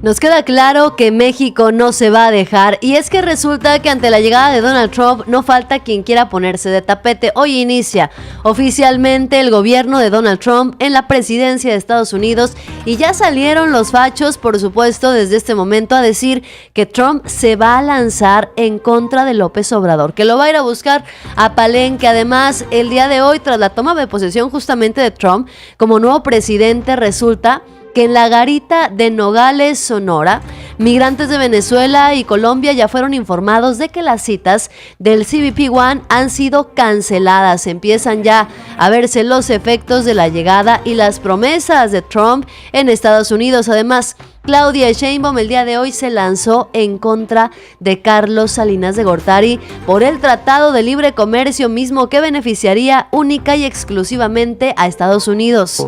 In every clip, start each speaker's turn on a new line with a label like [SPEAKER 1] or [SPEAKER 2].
[SPEAKER 1] Nos queda claro que México no se va a dejar, y es que resulta que ante la llegada de Donald Trump no falta quien quiera ponerse de tapete. Hoy inicia oficialmente el gobierno de Donald Trump en la presidencia de Estados Unidos y ya salieron los fachos, por supuesto, desde este momento a decir que Trump se va a lanzar en contra de López Obrador, que lo va a ir a buscar a Palenque. Además, el día de hoy, tras la toma de posesión justamente de Trump como nuevo presidente, resulta que en la garita de Nogales, Sonora, migrantes de Venezuela y Colombia ya fueron informados de que las citas del CBP One han sido canceladas. Empiezan ya a verse los efectos de la llegada y las promesas de Trump en Estados Unidos. Además, Claudia Sheinbaum el día de hoy se lanzó en contra de Carlos Salinas de Gortari por el Tratado de Libre Comercio mismo que beneficiaría única y exclusivamente a Estados Unidos.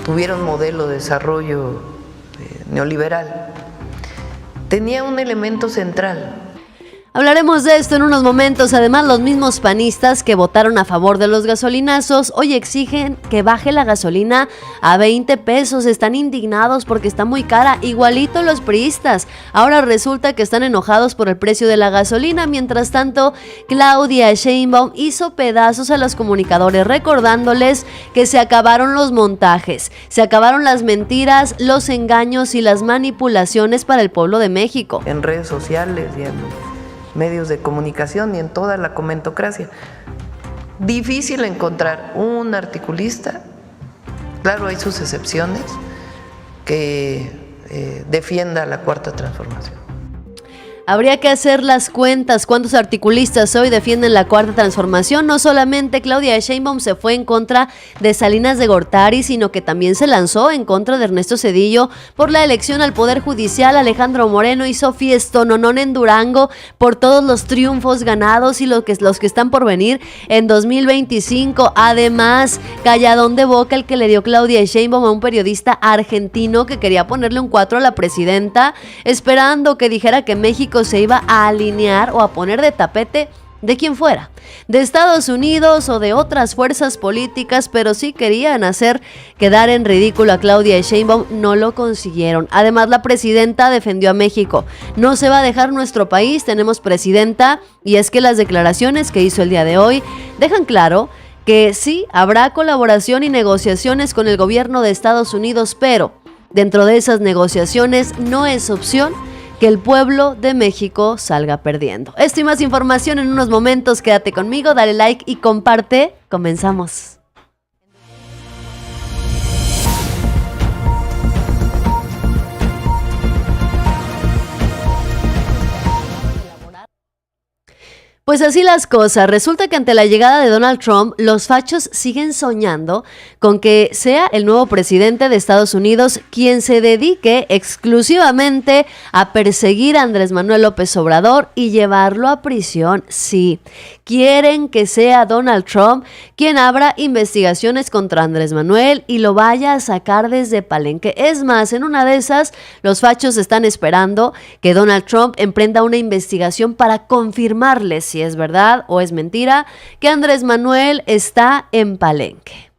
[SPEAKER 2] Tuvieron un modelo de desarrollo neoliberal. Tenía un elemento central.
[SPEAKER 1] Hablaremos de esto en unos momentos. Además, los mismos panistas que votaron a favor de los gasolinazos hoy exigen que baje la gasolina a 20 pesos. Están indignados porque está muy cara, igualito los priistas. Ahora resulta que están enojados por el precio de la gasolina. Mientras tanto, Claudia Sheinbaum hizo pedazos a los comunicadores, recordándoles que se acabaron los montajes, se acabaron las mentiras, los engaños y las manipulaciones para el pueblo de México.
[SPEAKER 2] En redes sociales y en medios de comunicación y en toda la comentocracia. Difícil encontrar un articulista, claro, hay sus excepciones, que defienda la Cuarta Transformación.
[SPEAKER 1] Habría que hacer las cuentas. ¿Cuántos articulistas hoy defienden la Cuarta Transformación? No solamente Claudia Sheinbaum se fue en contra de Salinas de Gortari, sino que también se lanzó en contra de Ernesto Zedillo por la elección al Poder Judicial. Alejandro Moreno hizo fiestononón en Durango por todos los triunfos ganados y los que están por venir en 2025. Además, calladón de boca el que le dio Claudia Sheinbaum a un periodista argentino que quería ponerle un 4 a la presidenta, esperando que dijera que México se iba a alinear o a poner de tapete de quien fuera, de Estados Unidos o de otras fuerzas políticas, pero sí querían hacer quedar en ridículo a Claudia Sheinbaum. No lo consiguieron. Además, la presidenta defendió a México. No se va a dejar nuestro país, tenemos presidenta, y es que las declaraciones que hizo el día de hoy dejan claro que sí habrá colaboración y negociaciones con el gobierno de Estados Unidos, pero dentro de esas negociaciones no es opción que el pueblo de México salga perdiendo. Esto y más información en unos momentos. Quédate conmigo, dale like y comparte. Comenzamos. Pues así las cosas. Resulta que ante la llegada de Donald Trump, los fachos siguen soñando con que sea el nuevo presidente de Estados Unidos quien se dedique exclusivamente a perseguir a Andrés Manuel López Obrador y llevarlo a prisión. Sí, quieren que sea Donald Trump quien abra investigaciones contra Andrés Manuel y lo vaya a sacar desde Palenque. Es más, en una de esas, los fachos están esperando que Donald Trump emprenda una investigación para confirmarles si es verdad o es mentira que Andrés Manuel está en Palenque.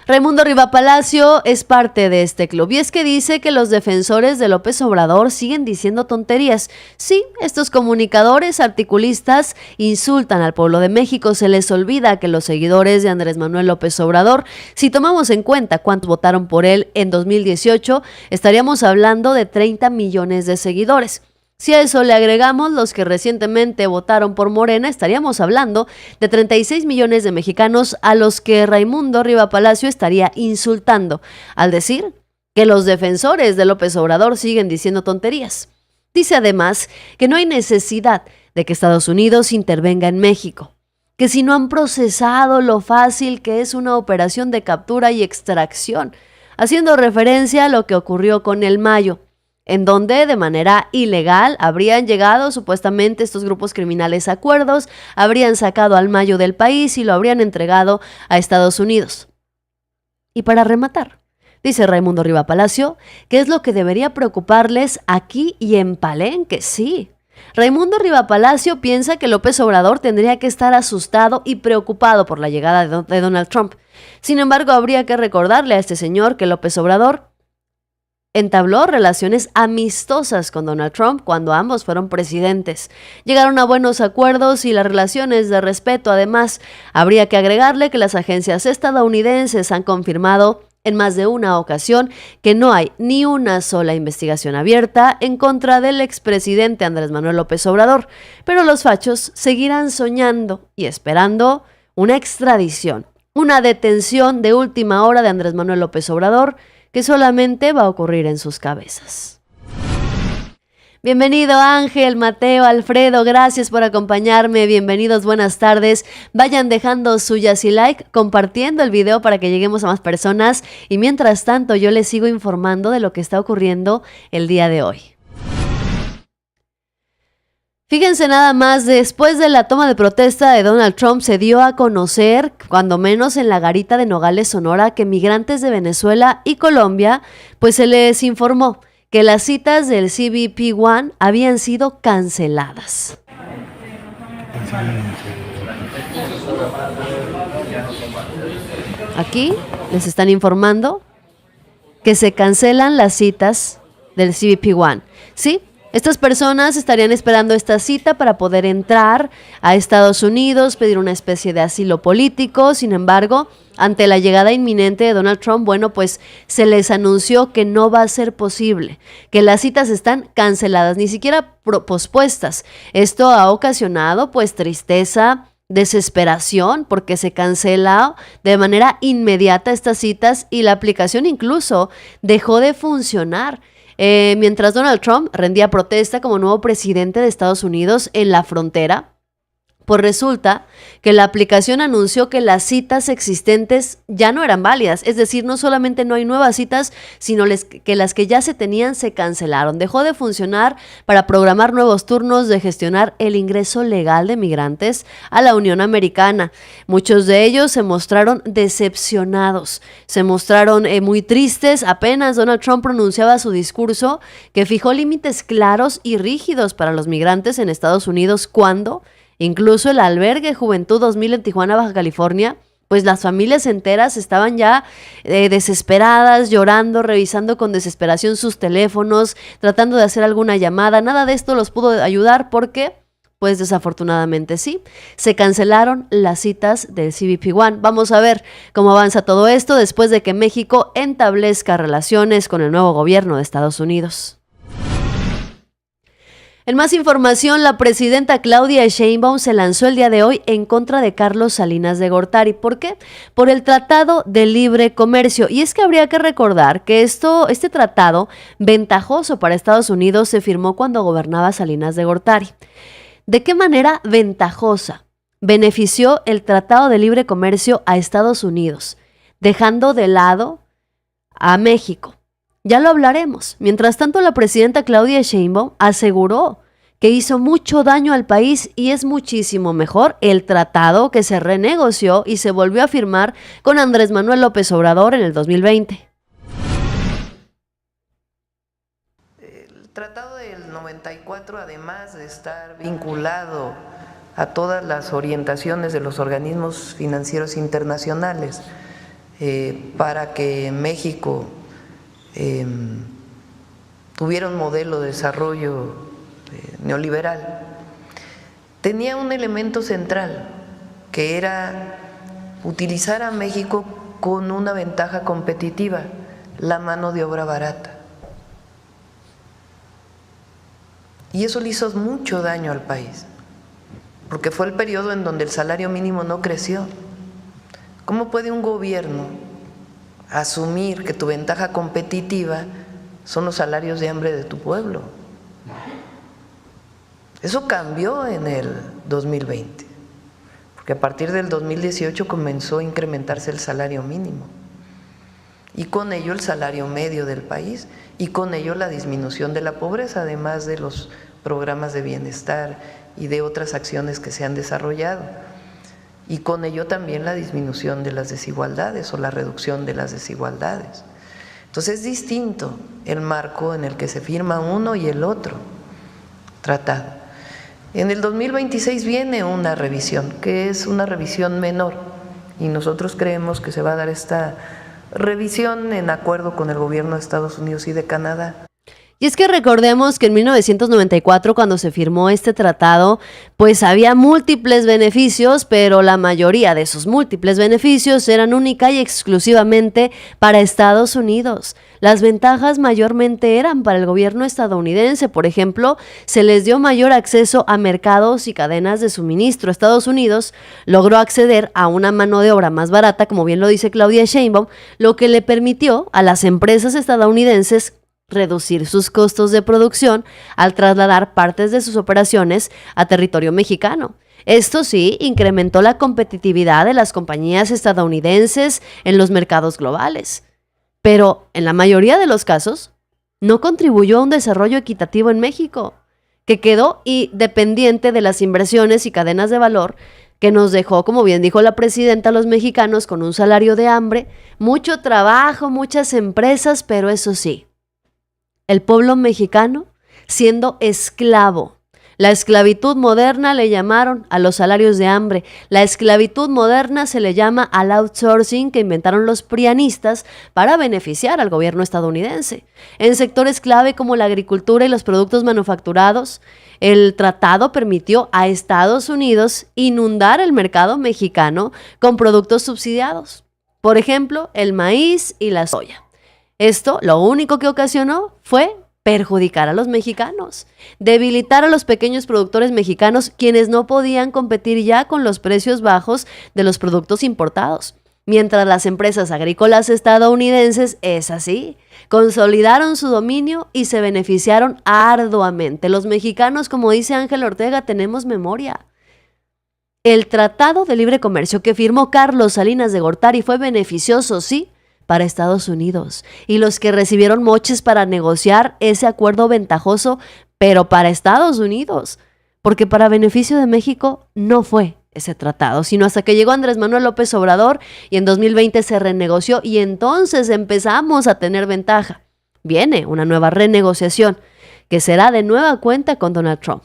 [SPEAKER 1] Raimundo Riva Palacio es parte de este club y es que dice que los defensores de López Obrador siguen diciendo tonterías. Sí, estos comunicadores articulistas insultan al pueblo de México. Se les olvida que los seguidores de Andrés Manuel López Obrador, si tomamos en cuenta cuántos votaron por él en 2018, estaríamos hablando de 30 millones de seguidores. Si a eso le agregamos los que recientemente votaron por Morena, estaríamos hablando de 36 millones de mexicanos a los que Raimundo Riva Palacio estaría insultando, al decir que los defensores de López Obrador siguen diciendo tonterías. Dice además que no hay necesidad de que Estados Unidos intervenga en México, que si no han procesado lo fácil que es una operación de captura y extracción, haciendo referencia a lo que ocurrió con el Mayo, en donde de manera ilegal habrían llegado supuestamente estos grupos criminales a acuerdos, habrían sacado al Mayo del país y lo habrían entregado a Estados Unidos. Y para rematar, dice Raimundo Riva Palacio, que es lo que debería preocuparles aquí y en Palenque. Sí, Raimundo Rivapalacio piensa que López Obrador tendría que estar asustado y preocupado por la llegada de Donald Trump. Sin embargo, habría que recordarle a este señor que López Obrador entabló relaciones amistosas con Donald Trump cuando ambos fueron presidentes. Llegaron a buenos acuerdos y las relaciones de respeto. Además, habría que agregarle que las agencias estadounidenses han confirmado en más de una ocasión que no hay ni una sola investigación abierta en contra del expresidente Andrés Manuel López Obrador, pero los fachos seguirán soñando y esperando una extradición, una detención de última hora de Andrés Manuel López Obrador que solamente va a ocurrir en sus cabezas. Bienvenido Ángel, Mateo, Alfredo, gracias por acompañarme, bienvenidos, buenas tardes. Vayan dejando suyas y like, compartiendo el video para que lleguemos a más personas y mientras tanto yo les sigo informando de lo que está ocurriendo el día de hoy. Fíjense nada más, después de la toma de protesta de Donald Trump se dio a conocer, cuando menos en la garita de Nogales, Sonora, que migrantes de Venezuela y Colombia, pues se les informó que las citas del CBP One habían sido canceladas. Aquí les están informando que se cancelan las citas del CBP One. ¿Sí? Estas personas estarían esperando esta cita para poder entrar a Estados Unidos, pedir una especie de asilo político. Sin embargo, ante la llegada inminente de Donald Trump, bueno, pues se les anunció que no va a ser posible, que las citas están canceladas, ni siquiera pospuestas. Esto ha ocasionado pues tristeza, desesperación, porque se cancela de manera inmediata estas citas y la aplicación incluso dejó de funcionar. Mientras Donald Trump rendía protesta como nuevo presidente de Estados Unidos en la frontera, pues resulta que la aplicación anunció que las citas existentes ya no eran válidas. Es decir, no solamente no hay nuevas citas, sino que las que ya se tenían se cancelaron. Dejó de funcionar para programar nuevos turnos de gestionar el ingreso legal de migrantes a la Unión Americana. Muchos de ellos se mostraron decepcionados, se mostraron muy tristes. Apenas Donald Trump pronunciaba su discurso que fijó límites claros y rígidos para los migrantes en Estados Unidos cuando incluso el albergue Juventud 2000 en Tijuana, Baja California, pues las familias enteras estaban ya desesperadas, llorando, revisando con desesperación sus teléfonos, tratando de hacer alguna llamada. Nada de esto los pudo ayudar porque, pues desafortunadamente sí, se cancelaron las citas del CBP One. Vamos a ver cómo avanza todo esto después de que México establezca relaciones con el nuevo gobierno de Estados Unidos. En más información, la presidenta Claudia Sheinbaum se lanzó el día de hoy en contra de Carlos Salinas de Gortari. ¿Por qué? Por el Tratado de Libre Comercio. Y es que habría que recordar que este tratado ventajoso para Estados Unidos se firmó cuando gobernaba Salinas de Gortari. ¿De qué manera ventajosa benefició el Tratado de Libre Comercio a Estados Unidos, dejando de lado a México? Ya lo hablaremos. Mientras tanto, la presidenta Claudia Sheinbaum aseguró que hizo mucho daño al país y es muchísimo mejor el tratado que se renegoció y se volvió a firmar con Andrés Manuel López Obrador en el 2020.
[SPEAKER 2] El tratado del 94, además de estar vinculado a todas las orientaciones de los organismos financieros internacionales para que México tuviera un modelo de desarrollo neoliberal, tenía un elemento central que era utilizar a México con una ventaja competitiva, la mano de obra barata. Y eso le hizo mucho daño al país, porque fue el periodo en donde el salario mínimo no creció. ¿Cómo puede un gobierno asumir que tu ventaja competitiva son los salarios de hambre de tu pueblo? Eso cambió en el 2020, porque a partir del 2018 comenzó a incrementarse el salario mínimo y con ello el salario medio del país y con ello la disminución de la pobreza, además de los programas de bienestar y de otras acciones que se han desarrollado. Y con ello también la disminución de las desigualdades o la reducción de las desigualdades. Entonces es distinto el marco en el que se firma uno y el otro tratado. En el 2026 viene una revisión, que es una revisión menor, y nosotros creemos que se va a dar esta revisión en acuerdo con el gobierno de Estados Unidos y de Canadá.
[SPEAKER 1] Y es que recordemos que en 1994, cuando se firmó este tratado, pues había múltiples beneficios, pero la mayoría de esos múltiples beneficios eran única y exclusivamente para Estados Unidos. Las ventajas mayormente eran para el gobierno estadounidense. Por ejemplo, se les dio mayor acceso a mercados y cadenas de suministro. Estados Unidos logró acceder a una mano de obra más barata, como bien lo dice Claudia Sheinbaum, lo que le permitió a las empresas estadounidenses reducir sus costos de producción al trasladar partes de sus operaciones a territorio mexicano. Esto sí, incrementó la competitividad de las compañías estadounidenses en los mercados globales, pero en la mayoría de los casos no contribuyó a un desarrollo equitativo en México, que quedó dependiente de las inversiones y cadenas de valor que nos dejó, como bien dijo la presidenta, a los mexicanos con un salario de hambre, mucho trabajo, muchas empresas, pero eso sí, el pueblo mexicano siendo esclavo. La esclavitud moderna le llamaron a los salarios de hambre. La esclavitud moderna se le llama al outsourcing que inventaron los prianistas para beneficiar al gobierno estadounidense. En sectores clave como la agricultura y los productos manufacturados, el tratado permitió a Estados Unidos inundar el mercado mexicano con productos subsidiados. Por ejemplo, el maíz y la soya. Esto lo único que ocasionó fue perjudicar a los mexicanos, debilitar a los pequeños productores mexicanos, quienes no podían competir ya con los precios bajos de los productos importados. Mientras las empresas agrícolas estadounidenses, es así, consolidaron su dominio y se beneficiaron arduamente. Los mexicanos, como dice Ángel Ortega, tenemos memoria. El Tratado de Libre Comercio que firmó Carlos Salinas de Gortari fue beneficioso, sí, para Estados Unidos, y los que recibieron moches para negociar ese acuerdo ventajoso, pero para Estados Unidos, porque para beneficio de México no fue ese tratado, sino hasta que llegó Andrés Manuel López Obrador y en 2020 se renegoció y entonces empezamos a tener ventaja. Viene una nueva renegociación que será de nueva cuenta con Donald Trump.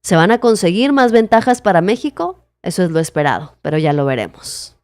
[SPEAKER 1] ¿Se van a conseguir más ventajas para México? Eso es lo esperado, pero ya lo veremos.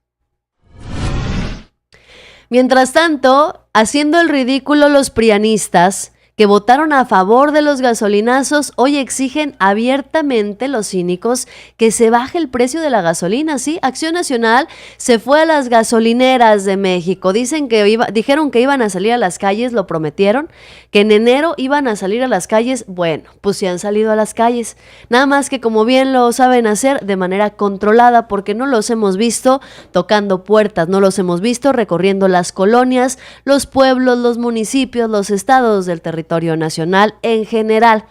[SPEAKER 1] Mientras tanto, haciendo el ridículo los prianistas que votaron a favor de los gasolinazos, hoy exigen abiertamente los cínicos que se baje el precio de la gasolina. Sí, Acción Nacional se fue a las gasolineras de México. Dijeron que iban a salir a las calles, lo prometieron, que en enero iban a salir a las calles. Bueno, pues sí han salido a las calles. Nada más que, como bien lo saben hacer, de manera controlada, porque no los hemos visto tocando puertas, no los hemos visto recorriendo las colonias, los pueblos, los municipios, los estados del territorio nacional en general.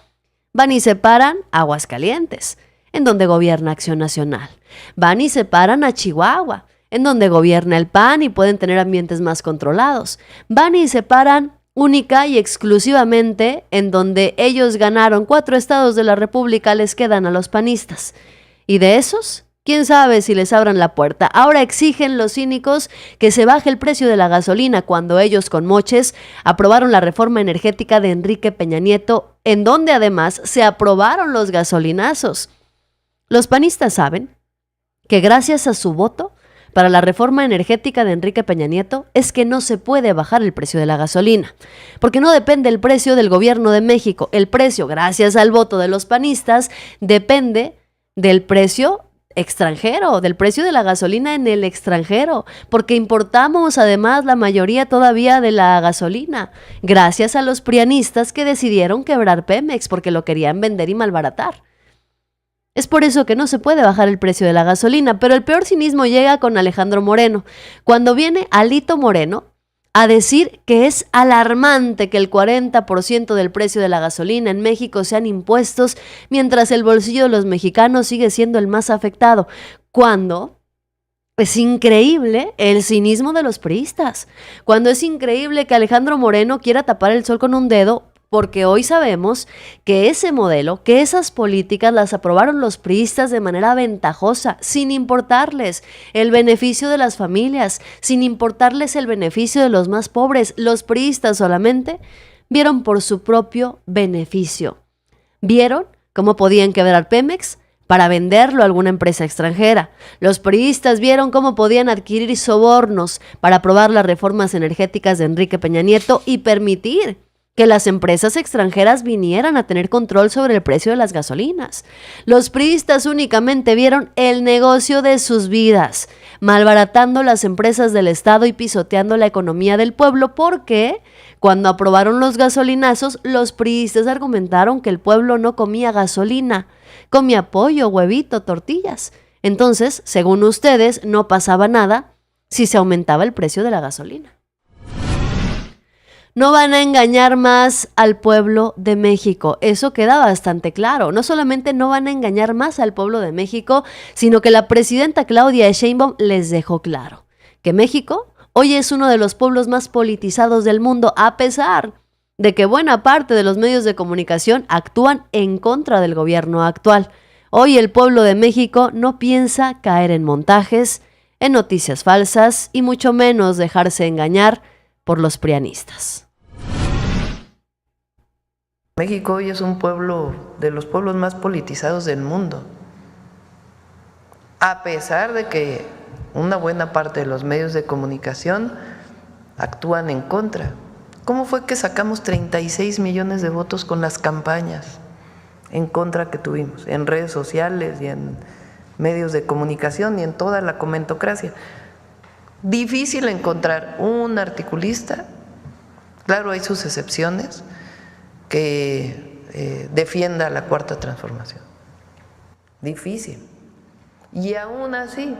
[SPEAKER 1] Van y se paran a Aguascalientes, en donde gobierna Acción Nacional. Van y se paran a Chihuahua, en donde gobierna el PAN y pueden tener ambientes más controlados. Van y se paran única y exclusivamente en donde ellos ganaron 4 estados de la República, les quedan a los panistas. Y de esos, quién sabe si les abran la puerta. Ahora exigen los cínicos que se baje el precio de la gasolina cuando ellos con moches aprobaron la reforma energética de Enrique Peña Nieto, en donde además se aprobaron los gasolinazos. Los panistas saben que gracias a su voto para la reforma energética de Enrique Peña Nieto es que no se puede bajar el precio de la gasolina, porque no depende el precio del gobierno de México. El precio, gracias al voto de los panistas, depende del precio extranjero, del precio de la gasolina en el extranjero, porque importamos además la mayoría todavía de la gasolina, gracias a los prianistas que decidieron quebrar Pemex porque lo querían vender y malbaratar. Es por eso que no se puede bajar el precio de la gasolina, pero el peor cinismo llega con Alejandro Moreno, cuando viene Alito Moreno a decir que es alarmante que el 40% del precio de la gasolina en México sean impuestos, mientras el bolsillo de los mexicanos sigue siendo el más afectado, cuando es increíble el cinismo de los priistas, cuando es increíble que Alejandro Moreno quiera tapar el sol con un dedo, porque hoy sabemos que ese modelo, que esas políticas las aprobaron los priistas de manera ventajosa, sin importarles el beneficio de las familias, sin importarles el beneficio de los más pobres. Los priistas solamente vieron por su propio beneficio. Vieron cómo podían quebrar Pemex para venderlo a alguna empresa extranjera. Los priistas vieron cómo podían adquirir sobornos para aprobar las reformas energéticas de Enrique Peña Nieto y permitir que las empresas extranjeras vinieran a tener control sobre el precio de las gasolinas. Los priistas únicamente vieron el negocio de sus vidas, malbaratando las empresas del Estado y pisoteando la economía del pueblo, porque cuando aprobaron los gasolinazos, los priistas argumentaron que el pueblo no comía gasolina, comía pollo, huevito, tortillas. Entonces, según ustedes, no pasaba nada si se aumentaba el precio de la gasolina. No van a engañar más al pueblo de México. Eso queda bastante claro. No solamente no van a engañar más al pueblo de México, sino que la presidenta Claudia Sheinbaum les dejó claro que México hoy es uno de los pueblos más politizados del mundo, a pesar de que buena parte de los medios de comunicación actúan en contra del gobierno actual. Hoy el pueblo de México no piensa caer en montajes, en noticias falsas y mucho menos dejarse engañar por los prianistas.
[SPEAKER 2] México hoy es un pueblo de los pueblos más politizados del mundo, a pesar de que una buena parte de los medios de comunicación actúan en contra. ¿Cómo fue que sacamos 36 millones de votos con las campañas en contra que tuvimos en redes sociales y en medios de comunicación y en toda la comentocracia? Difícil encontrar un articulista, claro, hay sus excepciones, que defienda la Cuarta Transformación. Difícil. Y aún así,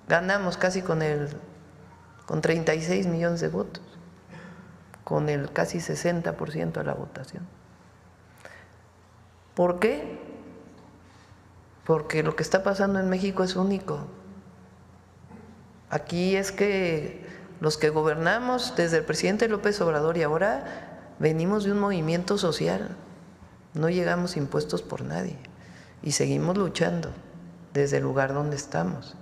[SPEAKER 2] ganamos casi con 36 millones de votos, con el casi 60% de la votación. ¿Por qué? Porque lo que está pasando en México es único. Aquí es que los que gobernamos desde el presidente López Obrador y ahora venimos de un movimiento social, no llegamos impuestos por nadie y seguimos luchando desde el lugar donde estamos.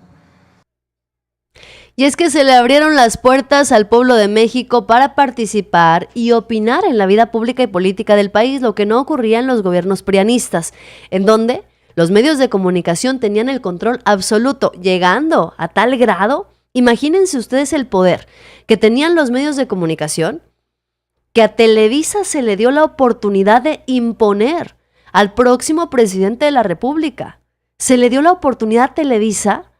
[SPEAKER 1] Y es que se le abrieron las puertas al pueblo de México para participar y opinar en la vida pública y política del país, lo que no ocurría en los gobiernos prianistas, en donde los medios de comunicación tenían el control absoluto, llegando a tal grado. Imagínense ustedes el poder que tenían los medios de comunicación, que a Televisa se le dio la oportunidad de imponer al próximo presidente de la República. Se le dio la oportunidad a Televisa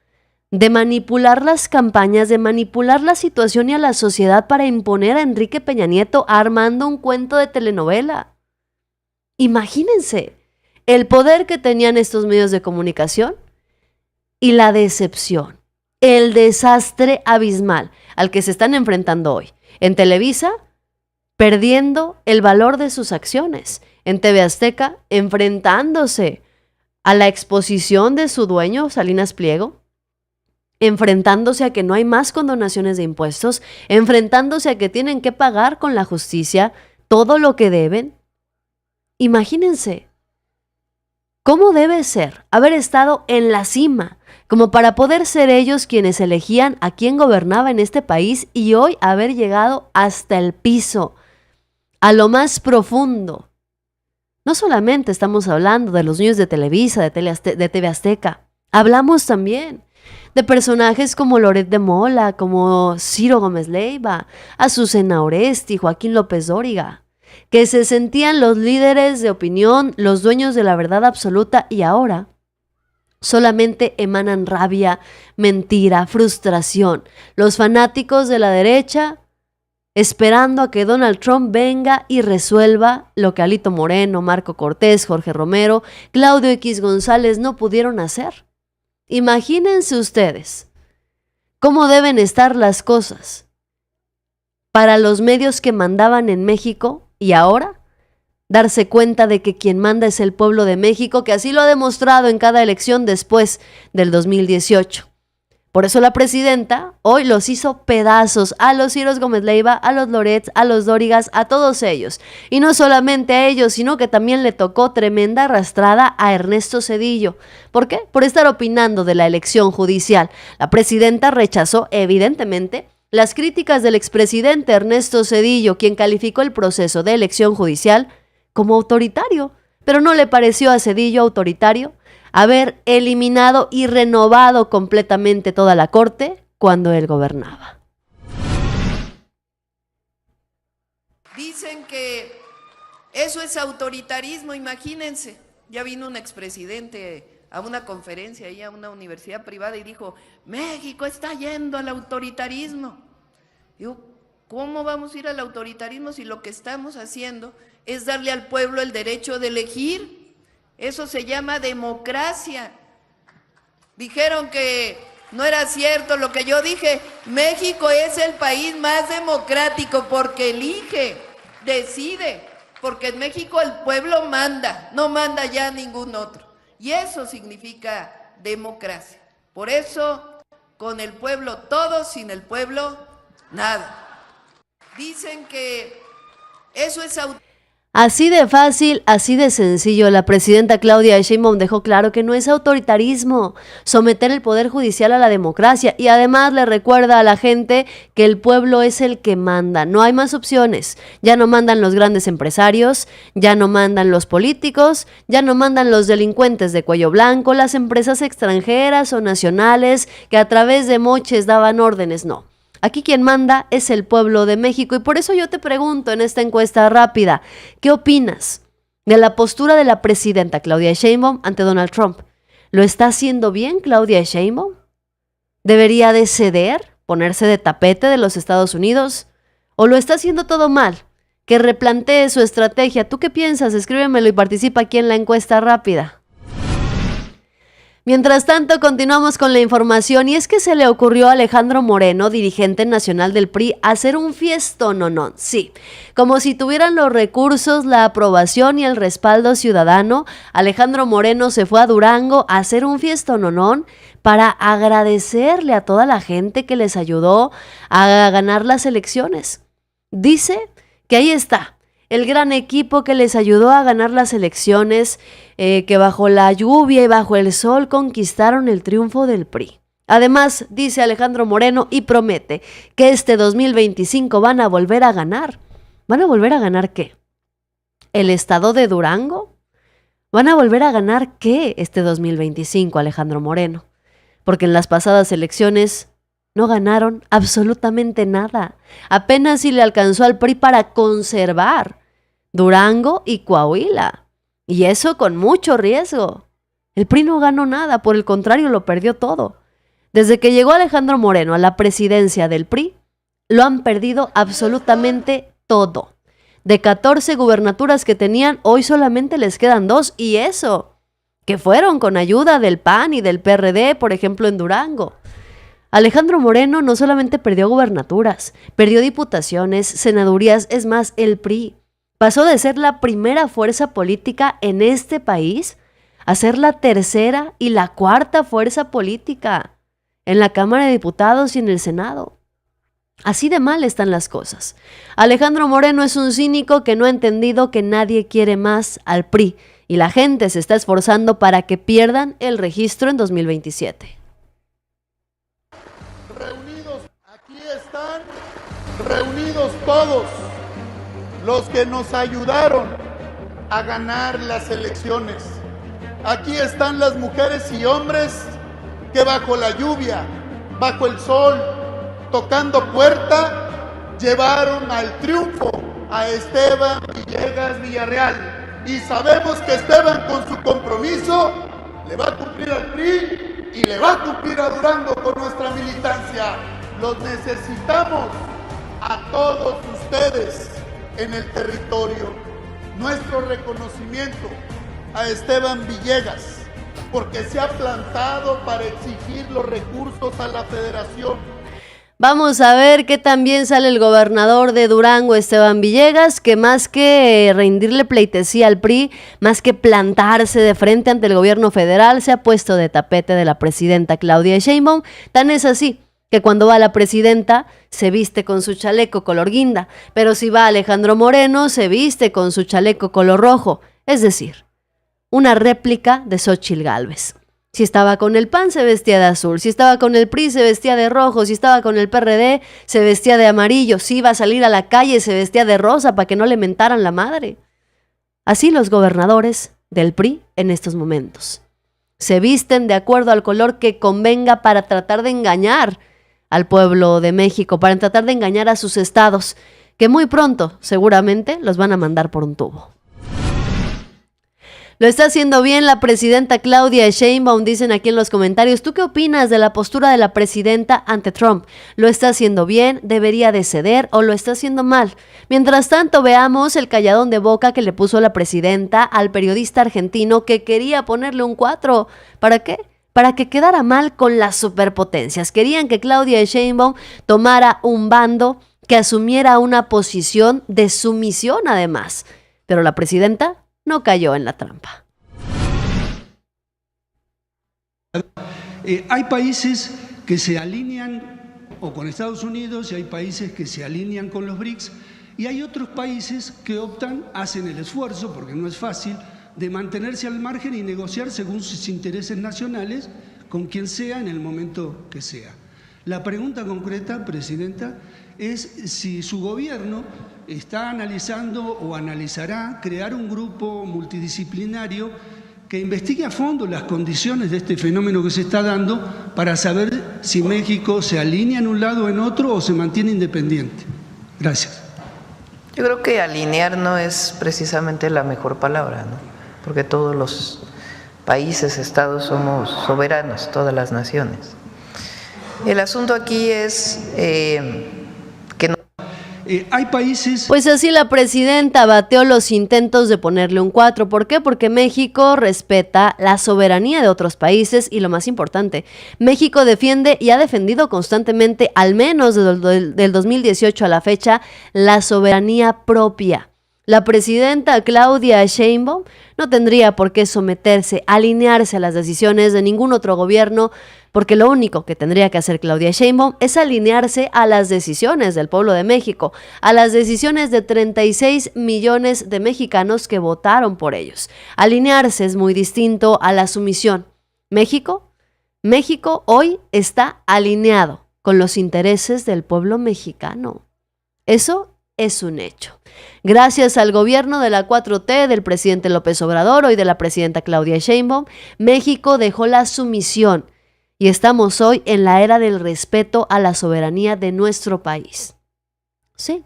[SPEAKER 1] de manipular las campañas, de manipular la situación y a la sociedad para imponer a Enrique Peña Nieto armando un cuento de telenovela. Imagínense el poder que tenían estos medios de comunicación y la decepción, el desastre abismal al que se están enfrentando hoy. En Televisa, perdiendo el valor de sus acciones. En TV Azteca, enfrentándose a la exposición de su dueño, Salinas Pliego, enfrentándose a que no hay más condonaciones de impuestos, enfrentándose a que tienen que pagar con la justicia todo lo que deben. Imagínense cómo debe ser haber estado en la cima, como para poder ser ellos quienes elegían a quién gobernaba en este país y hoy haber llegado hasta el piso, a lo más profundo. No solamente estamos hablando de los niños de Televisa, de TV Azteca, hablamos también de personajes como Loret de Mola, como Ciro Gómez Leiva, Azucena Oresti, Joaquín López Dóriga, que se sentían los líderes de opinión, los dueños de la verdad absoluta y ahora solamente emanan rabia, mentira, frustración. Los fanáticos de la derecha esperando a que Donald Trump venga y resuelva lo que Alito Moreno, Marco Cortés, Jorge Romero, Claudio X González no pudieron hacer. Imagínense ustedes cómo deben estar las cosas para los medios que mandaban en México y ahora darse cuenta de que quien manda es el pueblo de México, que así lo ha demostrado en cada elección después del 2018. Por eso la presidenta hoy los hizo pedazos a los Ciro Gómez Leiva, a los Lorets, a los Dórigas, a todos ellos. Y no solamente a ellos, sino que también le tocó tremenda arrastrada a Ernesto Zedillo. ¿Por qué? Por estar opinando de la elección judicial. La presidenta rechazó, evidentemente, las críticas del expresidente Ernesto Zedillo, quien calificó el proceso de elección judicial como autoritario. Pero no le pareció a Zedillo autoritario haber eliminado y renovado completamente toda la corte cuando él gobernaba.
[SPEAKER 2] Dicen que eso es autoritarismo, imagínense. Ya vino un expresidente a una conferencia ahí a una universidad privada y dijo, México está yendo al autoritarismo. Digo, ¿cómo vamos a ir al autoritarismo si lo que estamos haciendo es darle al pueblo el derecho de elegir? Eso se llama democracia. Dijeron que no era cierto lo que yo dije. México es el país más democrático porque elige, decide, porque en México el pueblo manda, no manda ya ningún otro. Y eso significa democracia. Por eso, con el pueblo todo, sin el pueblo nada. Dicen que eso es
[SPEAKER 1] Así de fácil, así de sencillo, la presidenta Claudia Sheinbaum dejó claro que no es autoritarismo someter el poder judicial a la democracia, y además le recuerda a la gente que el pueblo es el que manda, no hay más opciones. Ya no mandan los grandes empresarios, ya no mandan los políticos, ya no mandan los delincuentes de cuello blanco, las empresas extranjeras o nacionales que a través de moches daban órdenes, no. Aquí quien manda es el pueblo de México, y por eso yo te pregunto en esta encuesta rápida, ¿qué opinas de la postura de la presidenta Claudia Sheinbaum ante Donald Trump? ¿Lo está haciendo bien Claudia Sheinbaum? ¿Debería de ceder, ponerse de tapete de los Estados Unidos? ¿O lo está haciendo todo mal? Que replantee su estrategia. ¿Tú qué piensas? Escríbemelo y participa aquí en la encuesta rápida. Mientras tanto, continuamos con la información, y es que se le ocurrió a Alejandro Moreno, dirigente nacional del PRI, hacer un fiestononón. Sí, como si tuvieran los recursos, la aprobación y el respaldo ciudadano, Alejandro Moreno se fue a Durango a hacer un fiestononón para agradecerle a toda la gente que les ayudó a ganar las elecciones. Dice que ahí está el gran equipo que les ayudó a ganar las elecciones, que bajo la lluvia y bajo el sol conquistaron el triunfo del PRI. Además, dice Alejandro Moreno y promete que este 2025 van a volver a ganar. ¿Van a volver a ganar qué? ¿El estado de Durango? ¿Van a volver a ganar qué este 2025, Alejandro Moreno? Porque en las pasadas elecciones no ganaron absolutamente nada. Apenas si le alcanzó al PRI para conservar Durango y Coahuila. Y eso con mucho riesgo. El PRI no ganó nada, por el contrario, lo perdió todo. Desde que llegó Alejandro Moreno a la presidencia del PRI, lo han perdido absolutamente todo. De 14 gubernaturas que tenían, hoy solamente les quedan 2, y eso, que fueron con ayuda del PAN y del PRD, por ejemplo, en Durango. Alejandro Moreno no solamente perdió gubernaturas, perdió diputaciones, senadurías, es más, el PRI pasó de ser la primera fuerza política en este país a ser la tercera y la cuarta fuerza política en la Cámara de Diputados y en el Senado. Así de mal están las cosas. Alejandro Moreno es un cínico que no ha entendido que nadie quiere más al PRI, y la gente se está esforzando para que pierdan el registro en 2027.
[SPEAKER 3] Aquí están reunidos todos los que nos ayudaron a ganar las elecciones. Aquí están las mujeres y hombres que bajo la lluvia, bajo el sol, tocando puerta, llevaron al triunfo a Esteban Villegas Villarreal. Y sabemos que Esteban, con su compromiso, le va a cumplir al PRI y le va a cumplir a Durango con nuestra militancia. Los necesitamos a todos ustedes en el territorio. Nuestro reconocimiento a Esteban Villegas, porque se ha plantado para exigir los recursos a la federación.
[SPEAKER 1] Vamos a ver qué también sale el gobernador de Durango, Esteban Villegas, que más que rendirle pleitesía al PRI, más que plantarse de frente ante el gobierno federal, se ha puesto de tapete de la presidenta Claudia Sheinbaum. Tan es así que cuando va la presidenta se viste con su chaleco color guinda, pero si va Alejandro Moreno se viste con su chaleco color rojo, es decir, una réplica de Xóchitl Gálvez. Si estaba con el PAN se vestía de azul, si estaba con el PRI se vestía de rojo, si estaba con el PRD se vestía de amarillo, si iba a salir a la calle se vestía de rosa para que no le mentaran la madre. Así los gobernadores del PRI en estos momentos. Se visten de acuerdo al color que convenga para tratar de engañar al pueblo de México, para tratar de engañar a sus estados, que muy pronto seguramente los van a mandar por un tubo. Lo está haciendo bien la presidenta Claudia Sheinbaum, dicen aquí en los comentarios. ¿Tú qué opinas de la postura de la presidenta ante Trump? ¿Lo está haciendo bien? ¿Debería de ceder o lo está haciendo mal? Mientras tanto, veamos el calladón de boca que le puso la presidenta al periodista argentino que quería ponerle un 4. ¿Para qué? Para que quedara mal con las superpotencias. Querían que Claudia Sheinbaum tomara un bando, que asumiera una posición de sumisión además. Pero la presidenta no cayó en la trampa.
[SPEAKER 4] Hay países que se alinean o con Estados Unidos y hay países que se alinean con los BRICS y hay otros países que hacen el esfuerzo, porque no es fácil, de mantenerse al margen y negociar según sus intereses nacionales con quien sea en el momento que sea. La pregunta concreta, Presidenta, es si su gobierno está analizando o analizará crear un grupo multidisciplinario que investigue a fondo las condiciones de este fenómeno que se está dando para saber si México se alinea en un lado o en otro o se mantiene independiente. Gracias.
[SPEAKER 2] Yo creo que alinear no es precisamente la mejor palabra, ¿no? Porque todos los países, estados somos soberanos, todas las naciones. El asunto aquí es que no.
[SPEAKER 4] Hay países.
[SPEAKER 1] Pues así la presidenta bateó los intentos de ponerle un 4. ¿Por qué? Porque México respeta la soberanía de otros países y lo más importante, México defiende y ha defendido constantemente, al menos del 2018 a la fecha, la soberanía propia. La presidenta Claudia Sheinbaum no tendría por qué someterse, alinearse a las decisiones de ningún otro gobierno, porque lo único que tendría que hacer Claudia Sheinbaum es alinearse a las decisiones del pueblo de México, a las decisiones de 36 millones de mexicanos que votaron por ellos. Alinearse es muy distinto a la sumisión. México hoy está alineado con los intereses del pueblo mexicano. Eso es un hecho. Gracias al gobierno de la 4T, del presidente López Obrador, hoy de la presidenta Claudia Sheinbaum, México dejó la sumisión y estamos hoy en la era del respeto a la soberanía de nuestro país. Sí.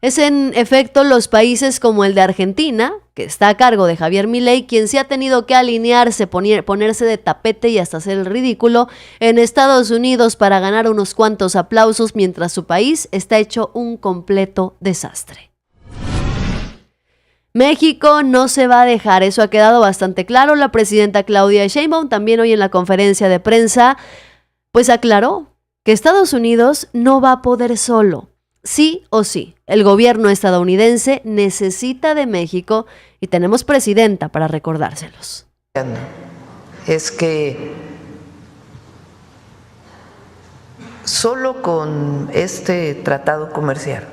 [SPEAKER 1] Es en efecto los países como el de Argentina, que está a cargo de Javier Milei, quien se ha tenido que alinearse, ponerse de tapete y hasta hacer el ridículo en Estados Unidos para ganar unos cuantos aplausos mientras su país está hecho un completo desastre. México no se va a dejar, eso ha quedado bastante claro. La presidenta Claudia Sheinbaum también hoy en la conferencia de prensa pues aclaró que Estados Unidos no va a poder solo. Sí o sí, el gobierno estadounidense necesita de México y tenemos presidenta para recordárselos.
[SPEAKER 2] Es que solo con este tratado comercial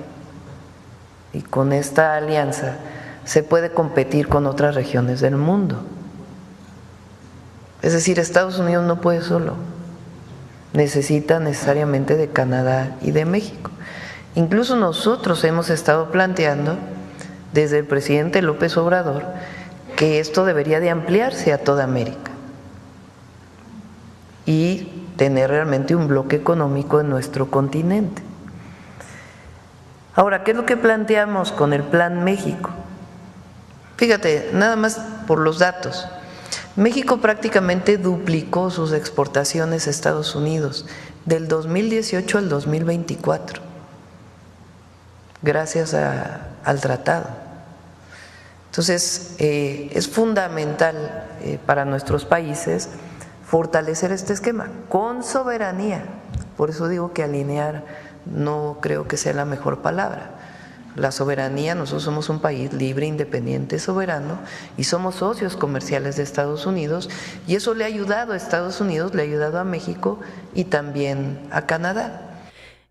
[SPEAKER 2] y con esta alianza se puede competir con otras regiones del mundo. Es decir, Estados Unidos no puede solo, necesita necesariamente de Canadá y de México. Incluso nosotros hemos estado planteando desde el presidente López Obrador que esto debería de ampliarse a toda América y tener realmente un bloque económico en nuestro continente. Ahora, ¿qué es lo que planteamos con el Plan México? Fíjate, nada más por los datos. México prácticamente duplicó sus exportaciones a Estados Unidos del 2018 al 2024. Gracias al tratado. Entonces, es fundamental para nuestros países fortalecer este esquema con soberanía. Por eso digo que alinear no creo que sea la mejor palabra. La soberanía, nosotros somos un país libre, independiente, soberano y somos socios comerciales de Estados Unidos y eso le ha ayudado a Estados Unidos, le ha ayudado a México y también a Canadá.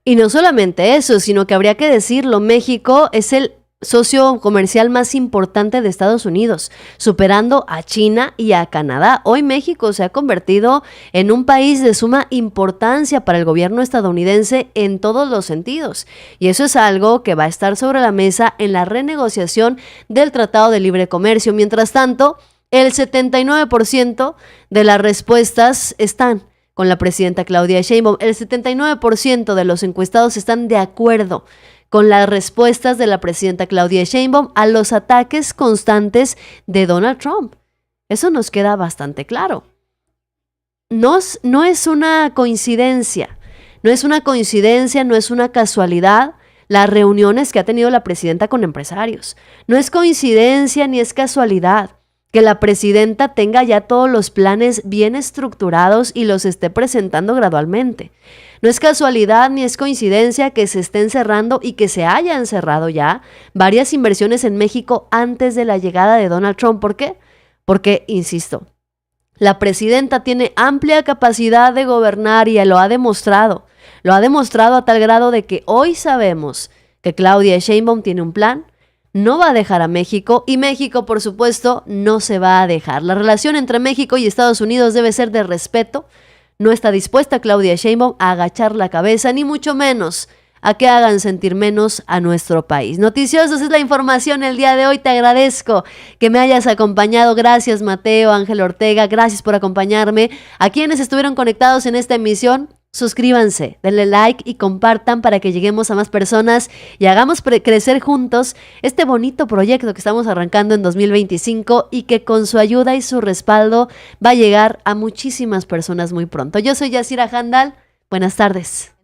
[SPEAKER 1] Y no solamente eso, sino que habría que decirlo, México es el socio comercial más importante de Estados Unidos, superando a China y a Canadá. Hoy México se ha convertido en un país de suma importancia para el gobierno estadounidense en todos los sentidos. Y eso es algo que va a estar sobre la mesa en la renegociación del Tratado de Libre Comercio. Mientras tanto, el 79% de las respuestas están con la presidenta Claudia Sheinbaum. El 79% de los encuestados están de acuerdo con las respuestas de la presidenta Claudia Sheinbaum a los ataques constantes de Donald Trump. Eso nos queda bastante claro. No es una coincidencia, no es una casualidad las reuniones que ha tenido la presidenta con empresarios. No es coincidencia ni es casualidad que la presidenta tenga ya todos los planes bien estructurados y los esté presentando gradualmente. No es casualidad ni es coincidencia que se estén cerrando y que se hayan cerrado ya varias inversiones en México antes de la llegada de Donald Trump. ¿Por qué? Porque, insisto, la presidenta tiene amplia capacidad de gobernar y lo ha demostrado. Lo ha demostrado a tal grado de que hoy sabemos que Claudia Sheinbaum tiene un plan, no va a dejar a México y México, por supuesto, no se va a dejar. La relación entre México y Estados Unidos debe ser de respeto. No está dispuesta Claudia Sheinbaum a agachar la cabeza, ni mucho menos a que hagan sentir menos a nuestro país. Noticiosos es la información el día de hoy. Te agradezco que me hayas acompañado. Gracias, Mateo, Ángel Ortega. Gracias por acompañarme. A quienes estuvieron conectados en esta emisión, suscríbanse, denle like y compartan para que lleguemos a más personas y hagamos crecer juntos este bonito proyecto que estamos arrancando en 2025 y que con su ayuda y su respaldo va a llegar a muchísimas personas muy pronto. Yo soy Yasira Handal. Buenas tardes.